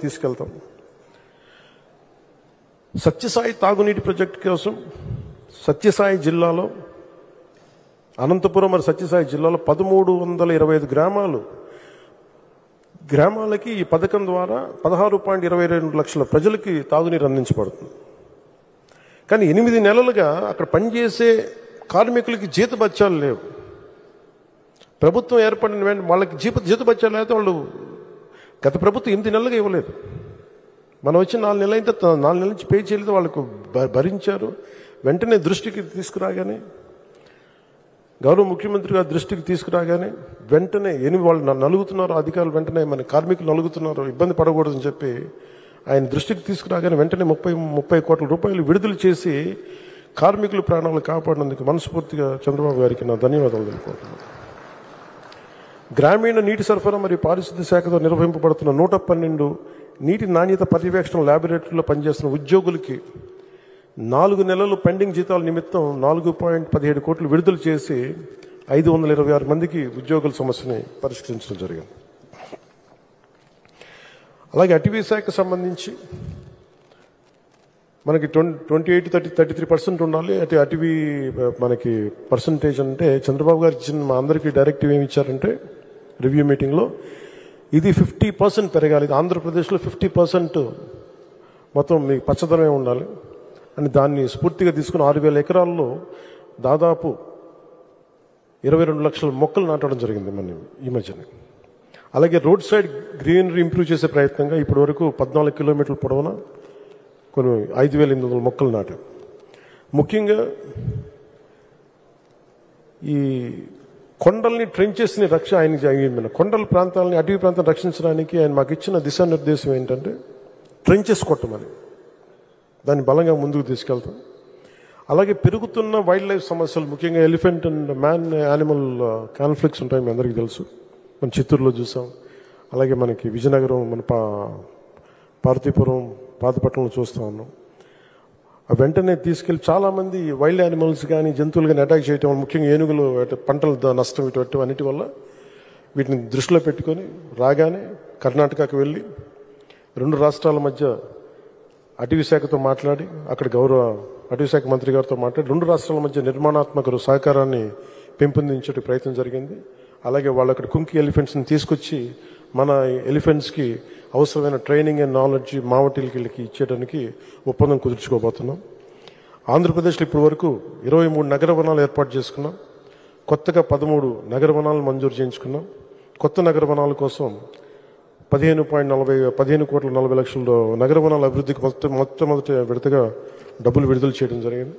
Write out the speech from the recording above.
తీసుకెళ్తాం. సత్యసాయి తాగునీటి ప్రాజెక్టు కోసం సత్యసాయి జిల్లాలో అనంతపురం మరి సత్యసాయి జిల్లాలో 1325 గ్రామాలకి ఈ పథకం ద్వారా 16.22 లక్షల ప్రజలకి తాగునీరు అందించబడుతుంది. కానీ 8 నెలలుగా అక్కడ పనిచేసే కార్మికులకి జీతభత్యాలు లేవు. ప్రభుత్వం ఏర్పడిన వెంటనే వాళ్ళకి జీతభత్యాలు అయితే వాళ్ళు గత ప్రభుత్వం 8 నెలలుగా ఇవ్వలేదు. మనం వచ్చి 4 నెలలు అయితే 4 నెలల నుంచి పే చేయలేదు, వాళ్ళకు భరించారు. వెంటనే దృష్టికి తీసుకురాగానే గౌరవ ముఖ్యమంత్రి గారి దృష్టికి తీసుకురాగానే వెంటనే వాళ్ళు నలుగుతున్నారు, అధికారులు వెంటనే మన కార్మికులు నలుగుతున్నారు, ఇబ్బంది పడకూడదని చెప్పి ఆయన దృష్టికి తీసుకురాగానే వెంటనే 30 కోట్ల రూపాయలు విడుదల చేసి కార్మికుల ప్రాణాలు కాపాడినందుకు మనస్ఫూర్తిగా చంద్రబాబు గారికి నా ధన్యవాదాలు తెలుపుకుంటున్నాను. గ్రామీణ నీటి సరఫరా మరియు పారిశుద్ధ్య శాఖతో నిర్వహింపబడుతున్న 112 నీటి నాణ్యత పర్యవేక్షణ ల్యాబొరేటరీలో పనిచేస్తున్న ఉద్యోగులకి 4 నెలలు పెండింగ్ జీతాల నిమిత్తం 4.17 కోట్లు విడుదల చేసి 526 మందికి ఉద్యోగుల సమస్యని పరిష్కరించడం జరిగింది. అలాగే అటవీ శాఖకు సంబంధించి మనకి 28-33% ఉండాలి. అటవీ మనకి పర్సంటేజ్ అంటే చంద్రబాబు గారు ఇచ్చిన మా అందరికీ డైరెక్టివ్ ఏమి ఇచ్చారంటే రివ్యూ మీటింగ్లో ఇది 50% పెరగాలి. ఆంధ్రప్రదేశ్లో 50% మొత్తం మీ పచ్చదనమే ఉండాలి అని దాన్ని స్ఫూర్తిగా తీసుకుని 6,000 ఎకరాల్లో దాదాపు 22 లక్షల మొక్కలు నాటడం జరిగింది మన ఈ మధ్యన. అలాగే రోడ్ సైడ్ గ్రీనరీ ఇంప్రూవ్ చేసే ప్రయత్నంగా ఇప్పటి వరకు 14 కిలోమీటర్ల పొడవున కొన్ని 5,800 మొక్కలు నాటాం. ముఖ్యంగా ఈ కొండల్ని ట్రెంచెస్ని ఆయన కొండల ప్రాంతాలని అటవీ ప్రాంతాన్ని రక్షించడానికి ఆయన మాకు ఇచ్చిన దిశానిర్దేశం ఏంటంటే ట్రెంచెస్ కొట్టమని, దాన్ని బలంగా ముందుకు తీసుకెళ్తాం. అలాగే పెరుగుతున్న వైల్డ్ లైఫ్ సమస్యలు, ముఖ్యంగా elephant and man animal conflicts ఉంటాయి, మీ అందరికీ తెలుసు. మనం చిత్తూరులో చూసాం, అలాగే మనకి విజయనగరం, మన పార్వతీపురం, పాతపట్నంలో చూస్తూ ఉన్నాం. వెంటనే తీసుకెళ్ళి చాలామంది వైల్డ్ యానిమల్స్ కానీ జంతువులు కానీ అటాక్ చేయటం వల్ల, ముఖ్యంగా ఏనుగులు పంటల నష్టం ఇటు అన్నిటి వల్ల వీటిని దృష్టిలో పెట్టుకొని రాగానే కర్ణాటకకు వెళ్ళి 2 రాష్ట్రాల మధ్య అటవీ శాఖతో మాట్లాడి, అక్కడ గౌరవ అటవీ శాఖ మంత్రి గారితో మాట్లాడి 2 రాష్ట్రాల మధ్య నిర్మాణాత్మక సహకారాన్ని పెంపొందించే ప్రయత్నం జరిగింది. అలాగే వాళ్ళు అక్కడ కుంకి ఎలిఫెంట్స్ని తీసుకొచ్చి మన ఎలిఫెంట్స్కి అవసరమైన ట్రైనింగ్ అండ్ నాలెడ్జ్ మావటిలకి ఇచ్చేయడానికి ఒప్పందం కుదుర్చుకోబోతున్నాం. ఆంధ్రప్రదేశ్లో ఇప్పటి వరకు 23 నగర వనాలు ఏర్పాటు చేసుకున్నాం. కొత్తగా 13 నగర వనాలను మంజూరు చేయించుకున్నాం. కొత్త నగర వనాల కోసం 15 కోట్ల 40 లక్షల నగర వనాల అభివృద్ధికి మొట్టమొదటి విడతగా డబ్బులు విడుదల చేయడం జరిగింది.